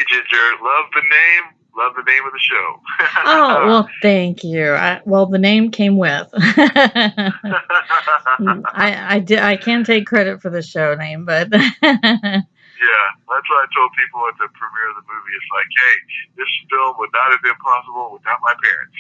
Hey, Ginger, love the name. Love the name of the show. Oh, well, thank you. Well, the name came with. I can take credit for the show name, but Yeah, that's what I told people at the premiere of the movie. It's like, hey, this film would not have been possible without my parents.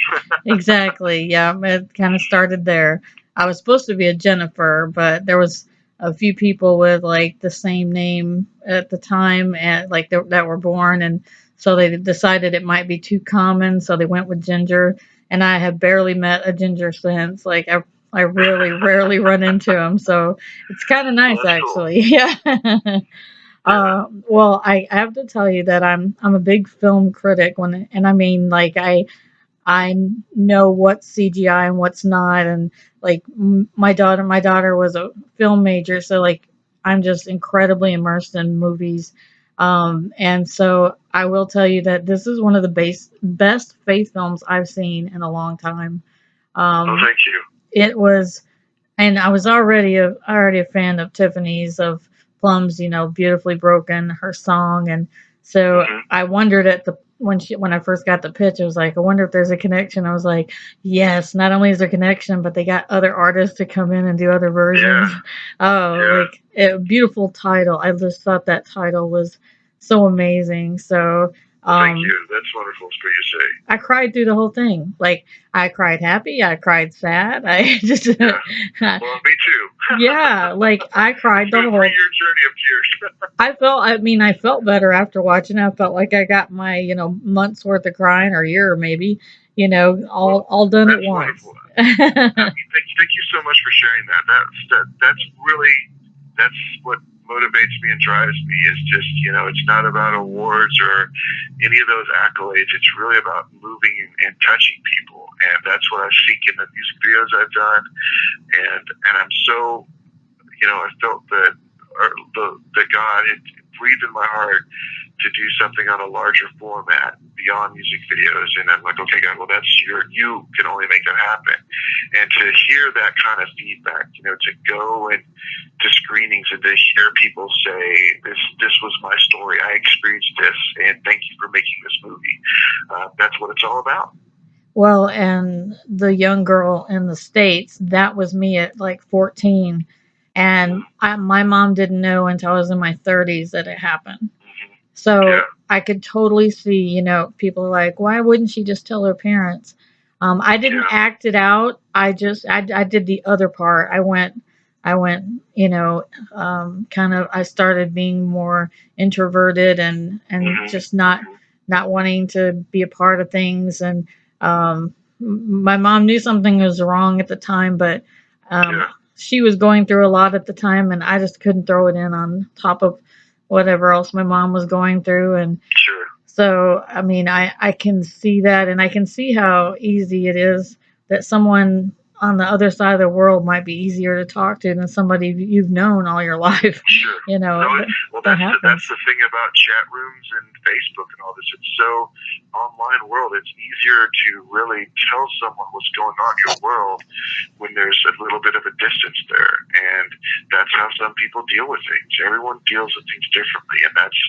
exactly. Yeah, it kind of started there. I was supposed to be a Jennifer, but there was a few people with like the same name at the time, and like that were born, and so they decided it might be too common, so they went with Ginger. And I have barely met a Ginger since. Like I really rarely run into them, so it's kind of Well, nice that's cool. actually. Yeah. Yeah. Well, I have to tell you that I'm a big film critic and I mean like I know what's CGI and what's not, and like my daughter was a film major, so like I'm just incredibly immersed in movies. And so I will tell you that this is one of the best faith films I've seen in a long time. Oh, Um, thank you. it was, and I was already a fan of Tiffany's of Plum's, Beautifully Broken, her song, and so Hmm. I wondered at the when I first got the pitch, I was like, I wonder if there's a connection. I was like, yes, not only is there a connection, but they got other artists to come in and do other Yeah. versions. Oh, Yeah. like a beautiful title. I just thought that title was so amazing. So, Well, thank um, you. That's wonderful for you to say. I cried through the whole thing. Like I cried happy, I cried sad. I just Yeah. Well, me too. yeah, like I It's cried the been a whole. 3 year journey of tears. I felt better after watching it. I felt like I got my, months worth of crying or a year maybe, Well, all done at that's once. wonderful. I mean, thank you so much for sharing that. That's really that's what motivates me and drives me. Is just it's not about awards or any of those accolades. It's really about moving and touching people, and that's what I seek in the music videos I've done. And I'm so I felt that the God had breathed in my heart to do something on a larger format beyond music videos. And I'm like, okay, God, well, you can only make that happen. And to hear that kind of feedback, to go and to screenings and to hear people say, this was my story. I experienced this, and thank you for making this movie. That's what it's all about. Well, and the young girl in the States, that was me at like 14. And Mm-hmm. my mom didn't know until I was in my 30s that it happened. Mm-hmm. So Yeah, I could totally see, people are like, why wouldn't she just tell her parents? I didn't yeah. act it out. I did the other part. I went, kind of, I started being more introverted and Mm-hmm. just not wanting to be a part of things. And, my mom knew something was wrong at the time, but, um, Yeah, she was going through a lot at the time and I just couldn't throw it in on top of whatever else my mom was going through. And sure. so I mean I can see that, and I can see how easy it is that someone on the other side of the world might be easier to talk to than somebody you've known all your life. Sure. No, well, That that's happens. the thing about chat rooms and Facebook and all this. It's so online world. It's easier to really tell someone what's going on in your world when there's a little bit of a distance there, and that's how some people deal with things. Everyone deals with things differently, and that's.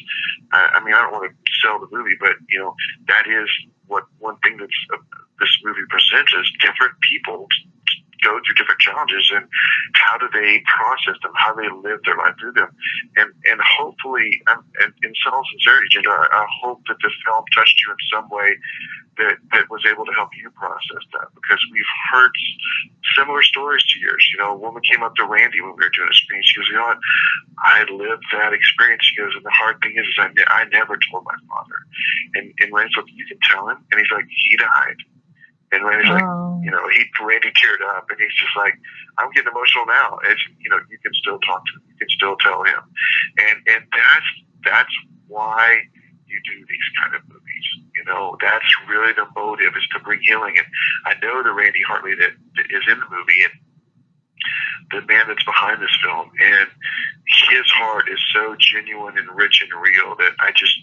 I mean, I don't want to sell the movie, but that is what one thing that's this movie presents is different people go through different challenges and how do they process them, how they live their life through them, and hopefully, and in all sincerity, Ginger, I hope that the film touched you in some way that was able to help you process that, because we've heard similar stories to yours. A woman came up to Randy when we were doing a screen. She goes, you know what? I lived that experience. She goes, and the hard thing is I never told my father. And Randy's like, you can tell him. And he's like, he died. And Randy's like, Oh, Randy teared up, and he's just like, I'm getting emotional now. It's you can still talk to him, you can still tell him, and that's why you do these kind of movies. That's really the motive, is to bring healing. And I know the Randy Hartley that is in the movie, and the man that's behind this film, and his heart is so genuine and rich and real that I just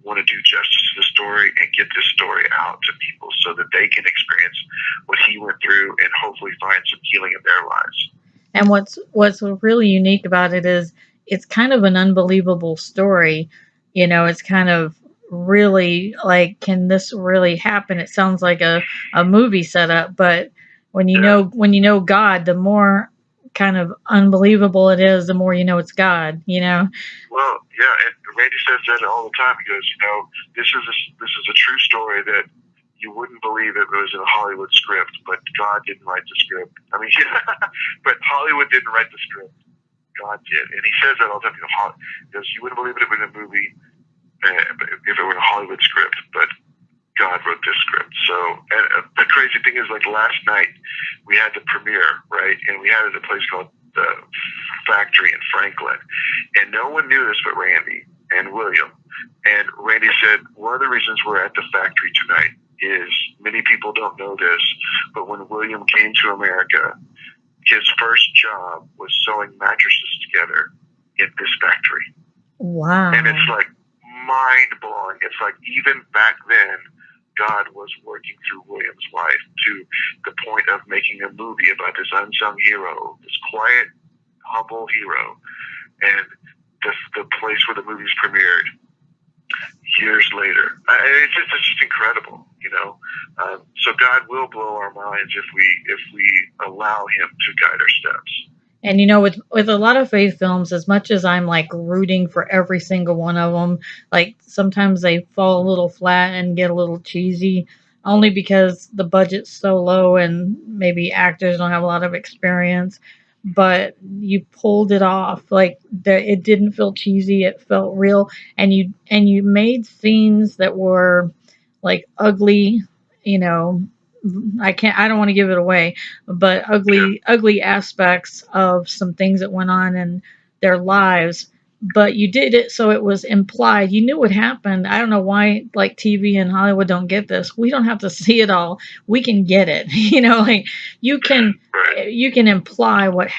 want to do justice to the story and get this story out to people so that they can experience what he went through and hopefully find some healing in their lives. and what's really unique about it is it's kind of an unbelievable story. It's kind of really like, can this really happen? It sounds like a movie setup, but Yeah. when you know God, the more kind of unbelievable it is, the more you know it's God, you know? Well, yeah, and Randy says that all the time. He goes, this is a true story that you wouldn't believe if it was in a Hollywood script, but God didn't write the script. I mean, but Hollywood didn't write the script. God did, and he says that all the time. He goes, you wouldn't believe it if it was in a movie, if it were in a Hollywood script, but God wrote this script. So, and the crazy thing is, like last night, we had the premiere, right? And we had it at a place called the Factory in Franklin, and no one knew this but Randy and William. And Randy said, one of the reasons we're at the factory tonight is many people don't know this, but when William came to America, his first job was sewing mattresses together in this factory. Wow. And it's like mind blowing. It's like even back then, God was working through William's life to the point of making a movie about this unsung hero, this quiet, humble hero, and the place where the movie's premiered years later. It's just incredible, you know. So God will blow our minds if we allow Him to guide our steps. And you know, with a lot of faith films, as much as I'm like rooting for every single one of them, like sometimes they fall a little flat and get a little cheesy, only because the budget's so low and maybe actors don't have a lot of experience. But you pulled it off. Like it didn't feel cheesy; it felt real, and you made scenes that were like ugly, you know, I don't want to give it away, but Yeah, ugly aspects of some things that went on in their lives. But you did it so it was implied. You knew what happened. I don't know why like TV and Hollywood don't get this. We don't have to see it all. We can get it. You know, like you can right, you can imply what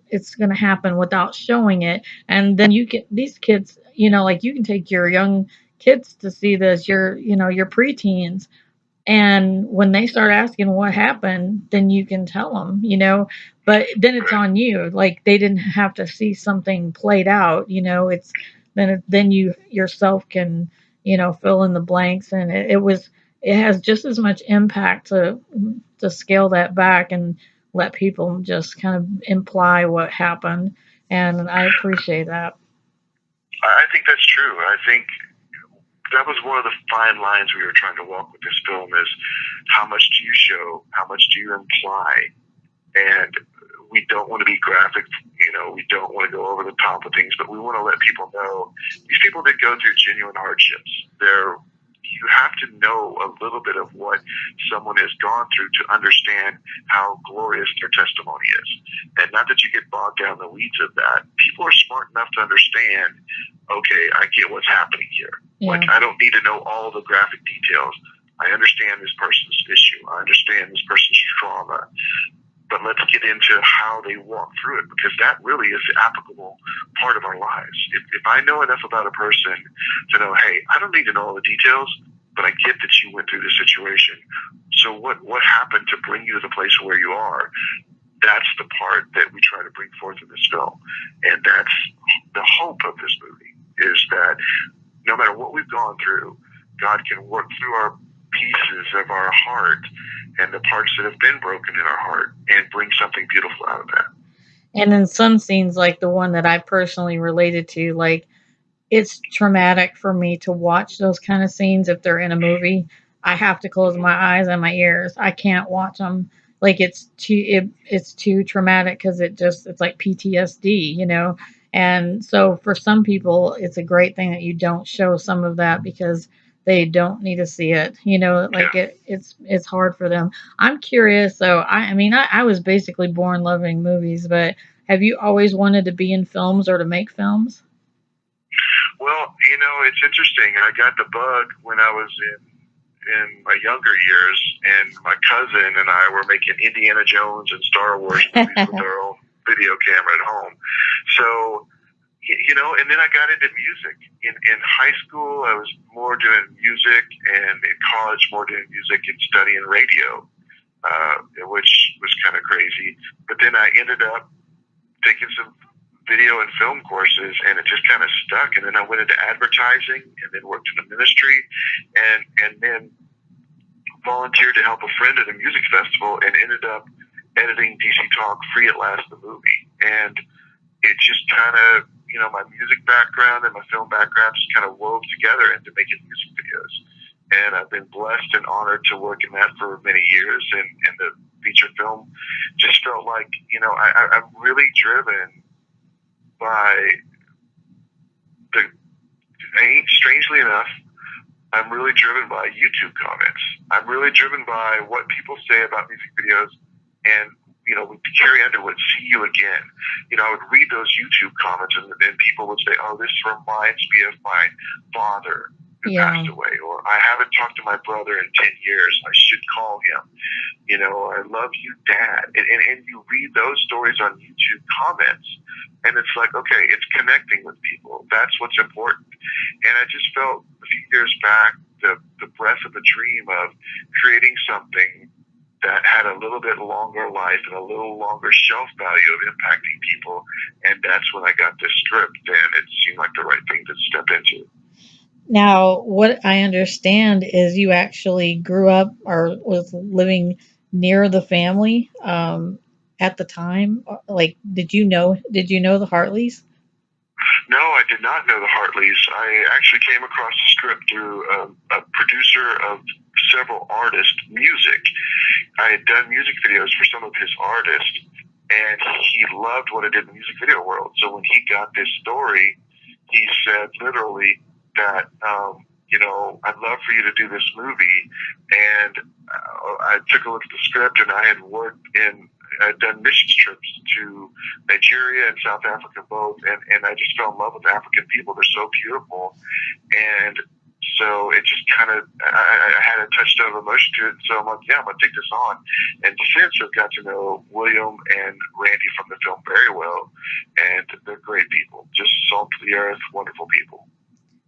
it's going to happen without showing it, and then you get these kids, you know, like you can take your young kids to see this, your preteens, and when they start asking what happened, then you can tell them, you know, but then it's right. on you. Like they didn't have to see something played out, you know, then you yourself can, you know, fill in the blanks. And it has just as much impact to scale that back and let people just kind of imply what happened. And I appreciate that. I think that's true. I think that was one of the fine lines we were trying to walk with this film is how much do you show, how much do you imply, and we don't want to be graphic, you know, we don't want to go over the top of things, but we want to let people know these people that go through genuine hardships, you have to know a little bit of what someone has gone through to understand how glorious their testimony is. And not that you get bogged down in the weeds of that. People are smart enough to understand, okay, I get what's happening here. Yeah. Like, I don't need to know all the graphic details. I understand this person's issue. I understand this person's trauma. But let's get into how they walk through it, because that really is the applicable part of our lives. If I know enough about a person to know, hey, I don't need to know all the details, but I get that you went through this situation. So what happened to bring you to the place where you are? That's the part that we try to bring forth in this film. And that's the hope of this movie, is that no matter what we've gone through, God can work through our pieces of our heart and the parts that have been broken in our heart and bring something beautiful out of that. And in some scenes, like the one that I personally related to, like it's traumatic for me to watch those kind of scenes if they're in a movie. I have to close my eyes and my ears. I can't watch them. Like it's too traumatic because it's like PTSD, you know. And so for some people, it's a great thing that you don't show some of that because they don't need to see it. You know, like Yeah. it's hard for them. I'm curious. So I mean, I was basically born loving movies, but have you always wanted to be in films or to make films? Well, you know, it's interesting. I got the bug when I was in my younger years, and my cousin and I were making Indiana Jones and Star Wars movies with our own video camera at home. So, you know, and then I got into music. In high school, I was more doing music, and in college, more doing music and studying radio, which was kind of crazy. But then I ended up taking some video and film courses, and it just kind of stuck. And then I went into advertising, and then worked in the ministry, and then volunteered to help a friend at a music festival, and ended up editing DC Talk Free at Last, the movie. And it just kind of, my music background and my film background just kind of wove together into making music videos. And I've been blessed and honored to work in that for many years. And the feature film just felt like, I'm really driven by strangely enough, I'm really driven by YouTube comments. I'm really driven by what people say about music videos, and with Carrie Underwood, See You Again. I would read those YouTube comments, and people would say, "Oh, this reminds me of my father who passed away," or "I haven't talked to my brother in 10 years. I should call him." "I love you, Dad." And you read those stories on YouTube comments, and it's like, okay, it's connecting with people. That's what's important. And I just felt a few years back the breath of the dream of creating something that had a little bit longer life and a little longer shelf value of impacting people. And that's when I got this script, and it seemed like the right thing to step into. Now, what I understand is you actually grew up or was living near the family at the time. Like, did you know the Hartleys? No, I did not know the Hartleys. I actually came across the script through a producer of several artists' music. I had done music videos for some of his artists, and he loved what I did in the music video world. So when he got this story, he said literally that, I'd love for you to do this movie. And I took a look at the script, and I had done missions trips to Nigeria and South Africa both, and I just fell in love with African people. They're so beautiful. And so it just kind of, I had a touchstone of emotion to it. So I'm like, yeah, I'm going to take this on. And since I've got to know William and Randy from the film very well, and they're great people, just salt of the earth, wonderful people.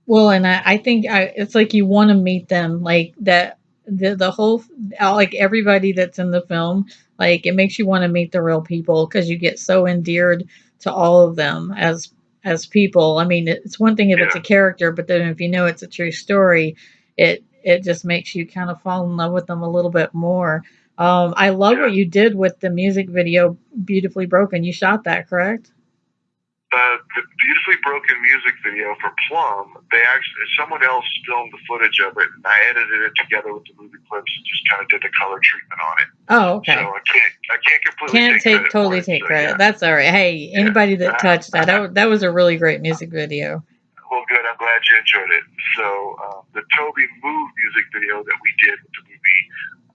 Well, and I think it's like you want to meet them, like that. The whole, like everybody that's in the film, like it makes you want to meet the real people because you get so endeared to all of them as people. I mean, it's one thing if it's a character, but then if you know it's a true story, it just makes you kind of fall in love with them a little bit more. I love what you did with the music video, Beautifully Broken. You shot that, correct? The Beautifully Broken music video for Plum, someone else filmed the footage of it, and I edited it together with the movie clips and just kind of did the color treatment on it. Oh, okay. So I can't completely totally take credit. Yeah. That's all right. Hey, anybody that touched that was a really great music video. Well, good. I'm glad you enjoyed it. So the Toby Move music video that we did with the movie,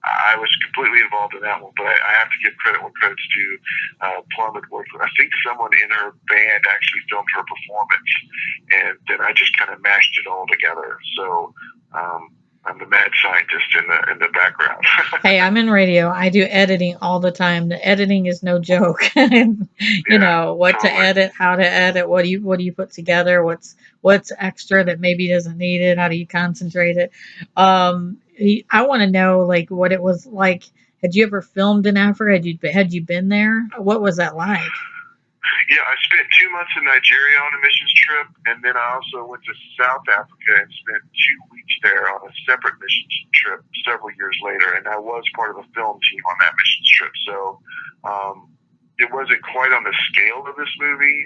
I was completely involved in that one, but I have to give credit when credit's due. Plum had worked with, I think someone in her band actually filmed her performance, and then I just kind of mashed it all together. So I'm the mad scientist in the background. Hey, I'm in radio. I do editing all the time. The editing is no joke. You know what to edit, how to edit, what do you put together, what's extra that maybe doesn't need it, how do you concentrate it. I want to know like what it was like. Had you ever filmed in Africa? Had you been there? What was that like? Yeah, I spent 2 months in Nigeria on a missions trip, and then I also went to South Africa and spent 2 weeks there on a separate missions trip several years later, and I was part of the film team on that missions trip. So it wasn't quite on the scale of this movie.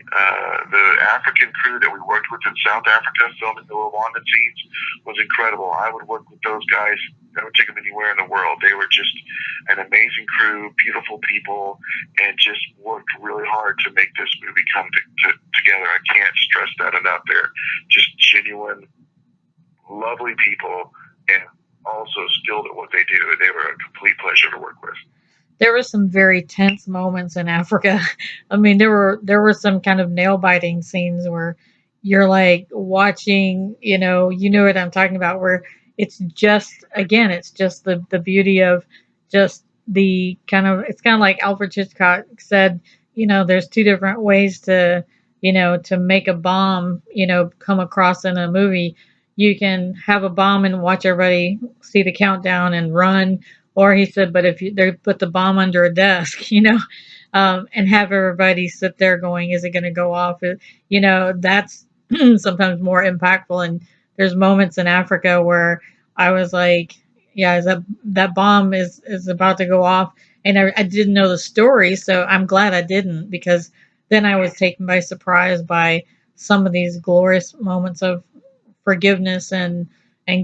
The African crew that we worked with in South Africa filming the Rwandan scenes was incredible. I would work with those guys. I would take them anywhere in the world. They were just an amazing crew, beautiful people, and just worked really hard to make this movie come together. I can't stress that enough. They're just genuine, lovely people, and also skilled at what they do. They were a complete pleasure to work with. There were some very tense moments in Africa. I mean, there were some kind of nail biting scenes where you're like watching, you know what I'm talking about, where it's just the beauty of just the it's kind of like Alfred Hitchcock said, there's two different ways to make a bomb, come across in a movie. You can have a bomb and watch everybody see the countdown and run, Or he said, but if they put the bomb under a desk, and have everybody sit there going, is it going to go off? That's sometimes more impactful. And there's moments in Africa where I was like, yeah, that bomb is about to go off, and I didn't know the story, so I'm glad I didn't, because then I was taken by surprise by some of these glorious moments of forgiveness and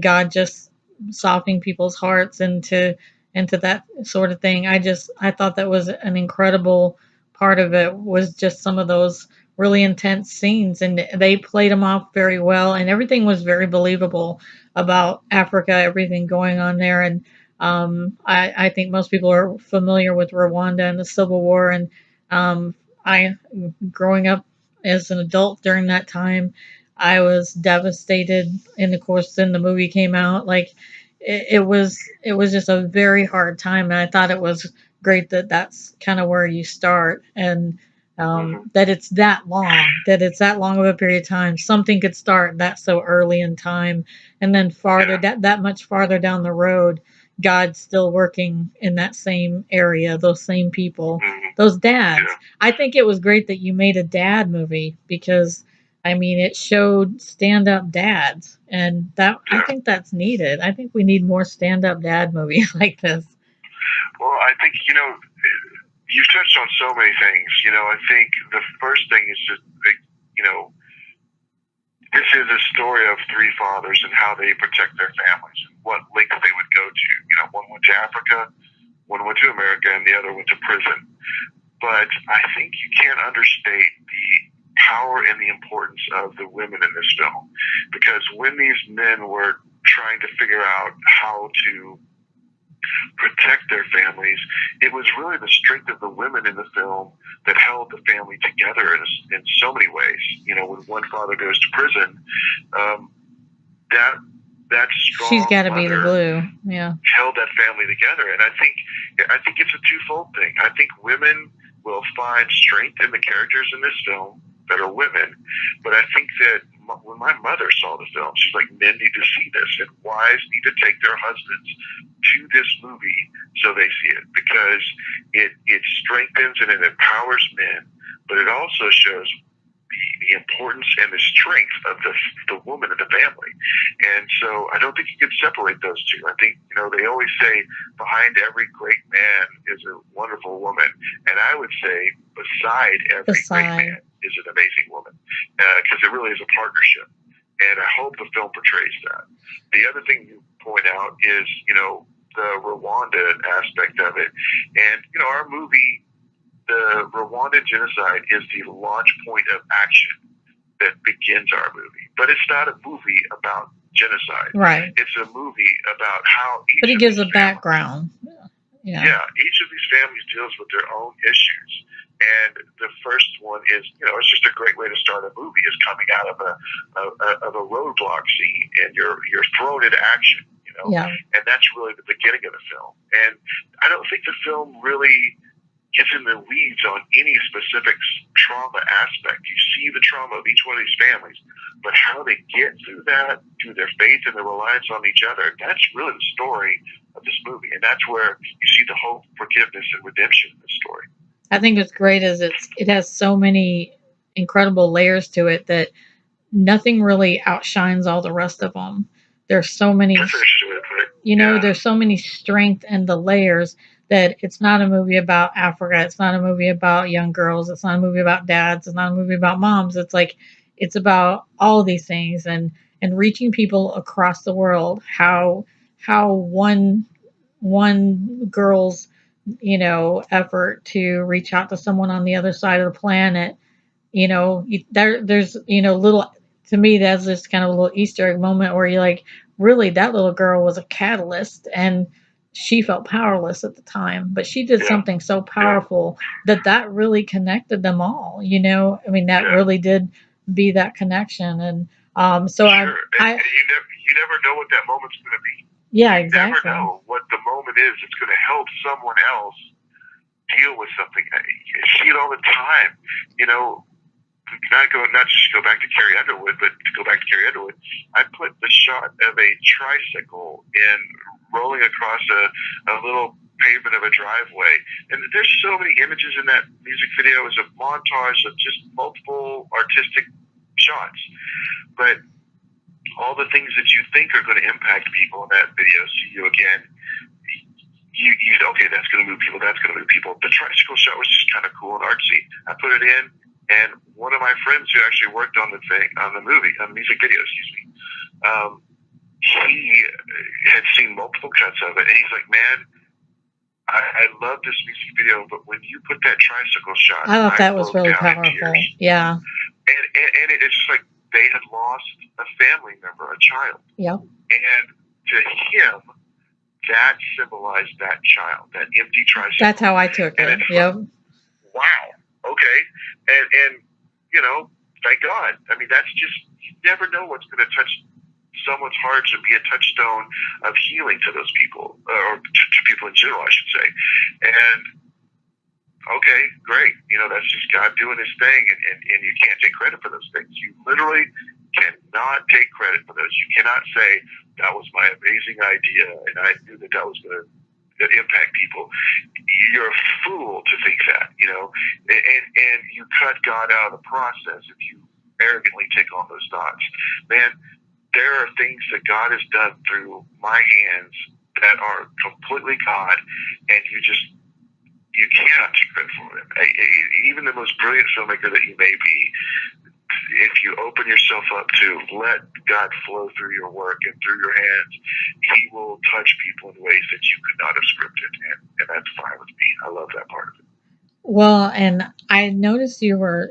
God just softening people's hearts into that sort of thing. I thought that was an incredible part of it, was just some of those really intense scenes, and they played them off very well, and everything was very believable about Africa, everything going on there. And I think most people are familiar with Rwanda and the Civil War, and I, growing up as an adult during that time, I was devastated. And of course, then the movie came out. Like it was just a very hard time, and I thought it was great that that's kind of where you start, and Hmm. that it's that long of a period of time. Something could start that so early in time, and then farther Yeah. that much farther down the road, God's still working in that same area, those same people, Hmm. those dads. Yeah. I think it was great that you made a dad movie, because I mean, it showed stand-up dads, and that I Yeah. think that's needed. I think we need more stand-up dad movies like this. Well, I think, you've touched on so many things. I think the first thing is just, like, you know, this is a story of three fathers and how they protect their families and what lengths they would go to. One went to Africa, one went to America, and the other went to prison. But I think you can't understate the power and the importance of the women in this film, because when these men were trying to figure out how to protect their families, it was really the strength of the women in the film that held the family together in so many ways. When one father goes to prison, um, that that She's strong got to be the mother glue. Yeah. held that family together. And I think it's a twofold thing. I think women will find strength in the characters in this film that are women, but I think that when my mother saw the film, she's like, men need to see this, and wives need to take their husbands to this movie so they see it, because it strengthens and it empowers men, but it also shows the importance and the strength of the woman in the family. And so I don't think you can separate those two. I think, they always say behind every great man is a wonderful woman. And I would say beside every great man is an amazing woman, because it really is a partnership. And I hope the film portrays that. The other thing you point out is, the Rwanda aspect of it. And, our movie, the Rwandan genocide, is the launch point of action that begins our movie. But it's not a movie about genocide. Right. It's a movie about how But it gives a background. Yeah. Yeah, each of these families deals with their own issues. And the first one is, it's just a great way to start a movie, is coming out of a roadblock scene, and you're thrown into action, Yeah. and that's really the beginning of the film. And I don't think the film really gets in the weeds on any specific trauma aspect. You see the trauma of each one of these families, but how they get through that, through their faith and their reliance on each other, that's really the story of this movie. And that's where you see the hope, forgiveness, and redemption in this story. I think it's great as it has so many incredible layers to it that nothing really outshines all the rest of them. There's so many, there's so many strength in the layers, that it's not a movie about Africa. It's not a movie about young girls. It's not a movie about dads. It's not a movie about moms. It's like, it's about all of these things, and reaching people across the world. How one girl's effort to reach out to someone on the other side of the planet, there's little, to me, that's just kind of a little Easter egg moment where you're like, really, that little girl was a catalyst, and she felt powerless at the time, but she did something so powerful that really connected them all. I mean, that really did be that connection. And so and you never know what that moment's going to be. Yeah, exactly. You never know what the moment is that's going to help someone else deal with something. I see it all the time. Not just go back to Carrie Underwood, but to go back to Carrie Underwood, I put the shot of a tricycle in rolling across a little pavement of a driveway. And there's so many images in that music video. It's a montage of just multiple artistic shots. But all the things that you think are going to impact people in that video, see you again, you okay, that's going to move people, that's going to move people. The tricycle shot was just kind of cool and artsy. I put it in, and one of my friends who actually worked on the music video, he had seen multiple cuts of it, and he's like, man, I love this music video, but when you put that tricycle shot, I thought that was really powerful. Yeah. And it's just like they had lost a family member, a child. Yep. And to him, that symbolized that child, that empty tricycle. That's how I took it. Yep. Wow. Okay. And you know, thank God. I mean, that's just, you never know what's going to touch someone's hearts and be a touchstone of healing to those people, or to people in general, I should say. And okay, great. You know, that's just God doing his thing, and you can't take credit for those things. You literally cannot take credit for those. You cannot say, that was my amazing idea, and I knew that was going to impact people. You're a fool to think that, you know, and you cut God out of the process if you arrogantly take on those thoughts. Man, there are things that God has done through my hands that are completely God, and you cannot take credit for them. Even the most brilliant filmmaker that you may be, if you open yourself up to let God flow through your work and through your hands, he will touch people in ways that you could not have scripted, and that's fine with me. I love that part of it. Well, and I noticed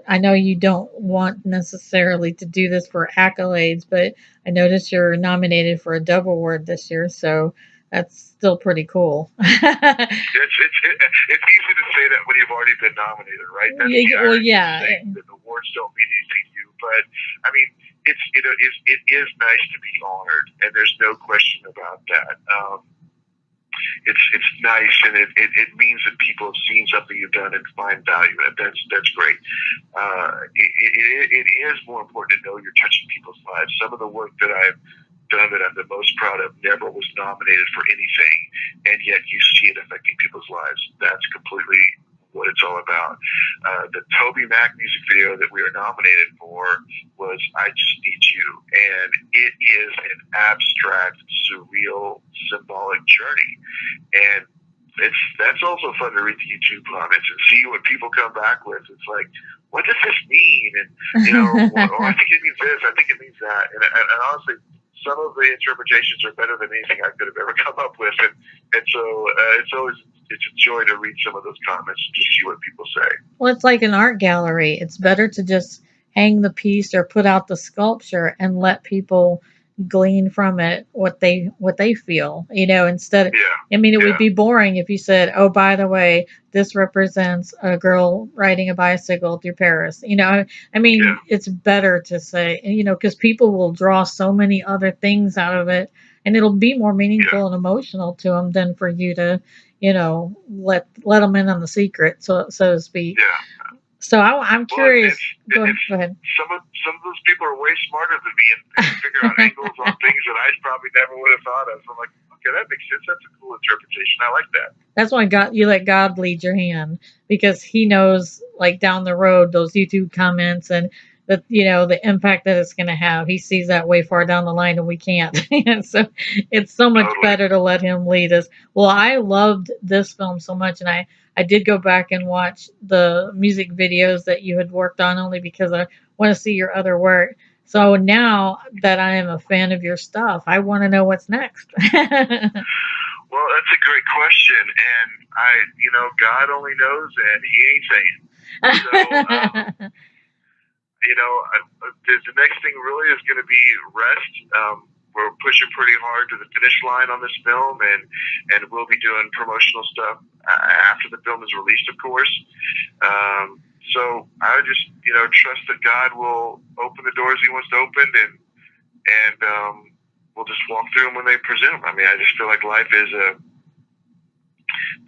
I know you don't want necessarily to do this for accolades, but I noticed you're nominated for a Dove Award this year, so that's still pretty cool. It's easy to say that when you've already been nominated, right? That's the awards don't mean anything to you, but I mean, it is nice to be honored, and there's no question about that. It's nice, and it means that people have seen something you've done and find value in it. That's great. It is more important to know you're touching people's lives. Some of the work that I've done that I'm the most proud of never was nominated for anything, and yet you see it affecting people's lives. That's completely what it's all about. The Toby Mac music video that we were nominated for was I Just Need You, and it is an abstract, surreal, symbolic journey. And that's also fun to read the YouTube comments and see what people come back with. It's like, what does this mean? And, you know, I think it means this, I think it means that. And honestly, some of the interpretations are better than anything I could have ever come up with. And so it's a joy to read some of those comments and just see what people say. Well, it's like an art gallery. It's better to just hang the piece or put out the sculpture and let people glean from it what they feel, you know, instead of, I mean, it would be boring if you said, oh, by the way, this represents a girl riding a bicycle through Paris, you know. I mean, it's better to say, you know, because people will draw so many other things out of it, and it'll be more meaningful and emotional to them than for you to, you know, let them in on the secret, so to speak. So I'm curious. Go ahead. Some of those people are way smarter than me and figure out angles on things that I probably never would have thought of. So I'm like, okay, that makes sense. That's a cool interpretation. I like that. That's why you let God lead your hand, because he knows, like, down the road, those YouTube comments and the, you know, the impact that it's going to have. He sees that way far down the line, and we can't. So it's so much better to let him lead us. Well, I loved this film so much, and I did go back and watch the music videos that you had worked on, only because I want to see your other work. So now that I am a fan of your stuff, I want to know what's next. Well, that's a great question, and God only knows, and he ain't saying. So, the next thing really is going to be rest. We're pushing pretty hard to the finish line on this film, and we'll be doing promotional stuff after the film is released, of course. So I would just, trust that God will open the doors he wants to open, and we'll just walk through them when they present them. I mean, I just feel like life is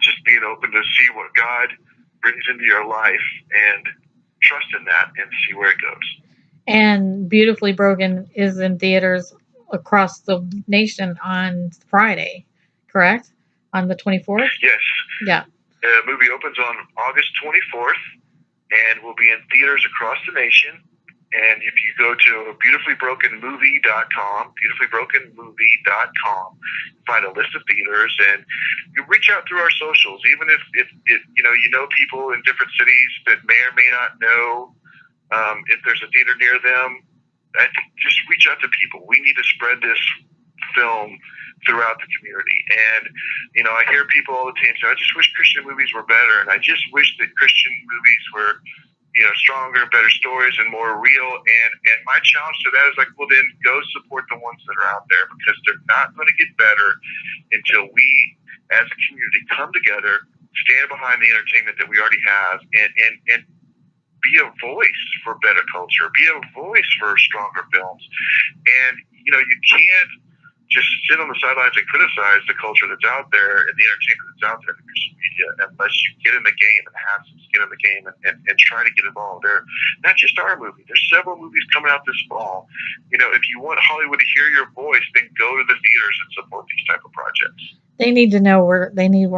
just being open to see what God brings into your life and trust in that and see where it goes. And Beautifully Broken is in theaters across the nation on Friday, correct? On the 24th? Yes. Yeah. The movie opens on August 24th and will be in theaters across the nation. And if you go to beautifully.brokenmovie.com, beautifully.brokenmovie.com, find a list of theaters, and you reach out through our socials. Even if you know people in different cities that may or may not know if there's a theater near them, I think just reach out to people. We need to spread this film throughout the community. And I hear people all the time say, "I just wish Christian movies were better," and I just wish that Christian movies were stronger, better stories, and more real. And my challenge to that is like, well, then go support the ones that are out there, because they're not going to get better until we, as a community, come together, stand behind the entertainment that we already have, and be a voice for better culture, be a voice for stronger films. And you can't just sit on the sidelines and criticize the culture that's out there and the entertainment that's out there in the Christian media unless you get in the game and have some skin in the game and try to get involved. There, not just our movie. There's several movies coming out this fall. If you want Hollywood to hear your voice, then go to the theaters and support these type of projects. They need to know they need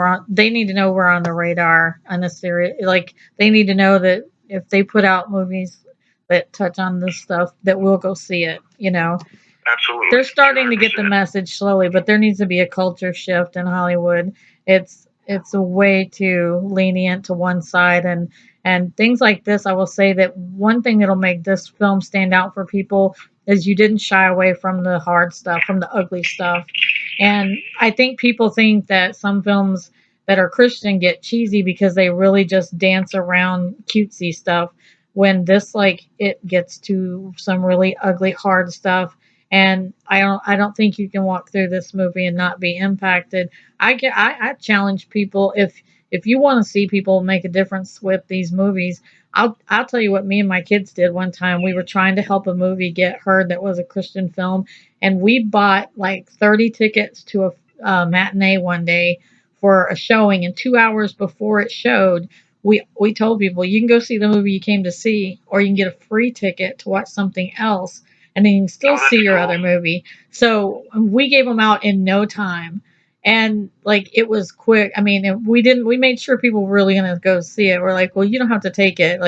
to know we're on the radar on this series. Like, they need to know that if they put out movies that touch on this stuff, that we'll go see it. Absolutely. They're starting 200%. To get the message slowly, but there needs to be a culture shift in Hollywood. It's a way too lenient to one side, and things like this. I will say that one thing that'll make this film stand out for people is you didn't shy away from the hard stuff, from the ugly stuff. And I think people think that some films that are Christian get cheesy because they really just dance around cutesy stuff, when this, it gets to some really ugly, hard stuff. And I don't think you can walk through this movie and not be impacted. I challenge people, if you want to see people make a difference with these movies, I'll tell you what me and my kids did one time. We were trying to help a movie get heard that was a Christian film, and we bought 30 tickets to a matinee one day for a showing, and 2 hours before it showed, we told people, you can go see the movie you came to see, or you can get a free ticket to watch something else, and then you can still see your other movie. So we gave them out in no time. And it was quick. I mean, we made sure people were really going to go see it. We're like, well, you don't have to take it,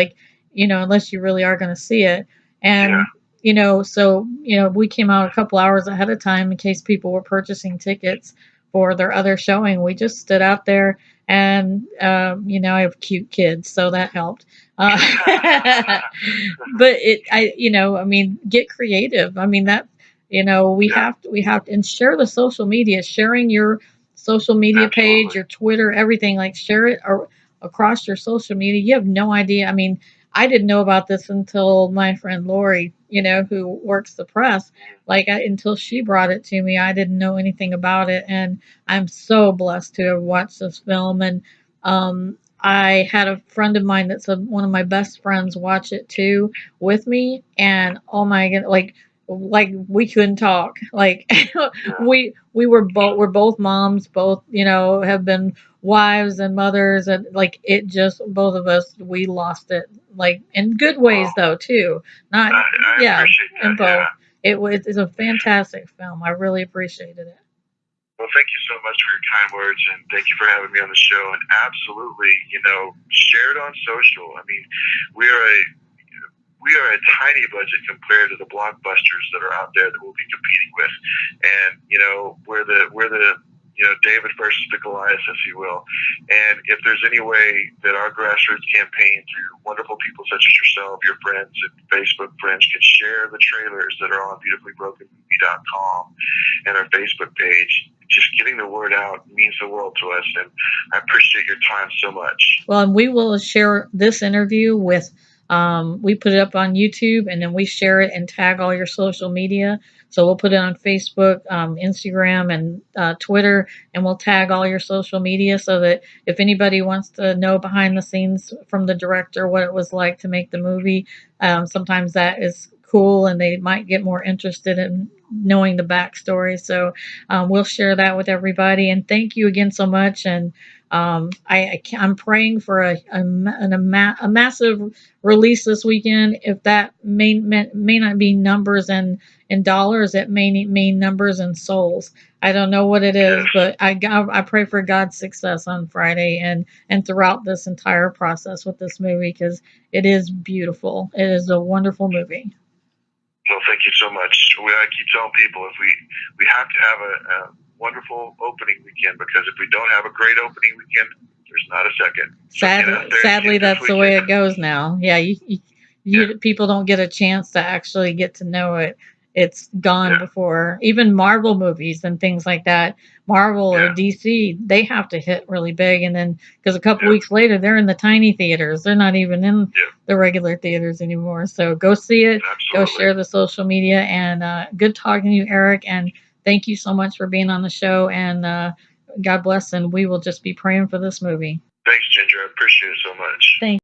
unless you really are going to see it. And, we came out a couple hours ahead of time in case people were purchasing tickets for their other showing. We just stood out there, and, I have cute kids, so that helped. But get creative. I mean, that, we have to, and share the social media, sharing your social media page, your Twitter, everything, share it across your social media. You have no idea. I mean, I didn't know about this until my friend Lori, who works the press, until she brought it to me, I didn't know anything about it. And I'm so blessed to have watched this film. And, I had a friend of mine that's one of my best friends watch it too with me, and oh my god, we couldn't talk. We're both moms, both have been wives and mothers, and it just, both of us, we lost it, in good ways though too. Not I in both. Yeah. It's a fantastic film. I really appreciated it. Well, thank you so much for your kind words, and thank you for having me on the show. And absolutely, share it on social. I mean, we are a tiny budget compared to the blockbusters that are out there that we'll be competing with. And we're the David versus the Goliath, if you will. And if there's any way that our grassroots campaign, through wonderful people such as yourself, your friends, and Facebook friends, can share the trailers that are on beautifullyBrokenMovie.com and our Facebook page, just getting the word out means the world to us, and I appreciate your time so much. Well, and we will share this interview with, we put it up on YouTube, and then we share it and tag all your social media. So we'll put it on Facebook, Instagram, and Twitter, and we'll tag all your social media, so that if anybody wants to know behind the scenes from the director what it was like to make the movie, sometimes that is cool, and they might get more interested in knowing the backstory. So we'll share that with everybody. And thank you again so much. And I'm praying for a massive release this weekend. If that may not be numbers in dollars, it may mean numbers in souls. I don't know what it is, Yes. but I pray for God's success on Friday and throughout this entire process with this movie, because it is beautiful. It is a wonderful movie. Well, thank you so much. I keep telling people if we have to have a wonderful opening weekend, because if we don't have a great opening weekend, there's not a second. Sadly, that's the way it goes now. Yeah, people don't get a chance to actually get to know it. It's gone before. Even Marvel movies and things like that, Marvel or DC, they have to hit really big, and then because a couple weeks later they're in the tiny theaters. They're not even in the regular theaters anymore. So go see it. Absolutely. Go share the social media, and good talking to you, Eric. And thank you so much for being on the show. And God bless. And we will just be praying for this movie. Thanks, Ginger. I appreciate it so much. Thank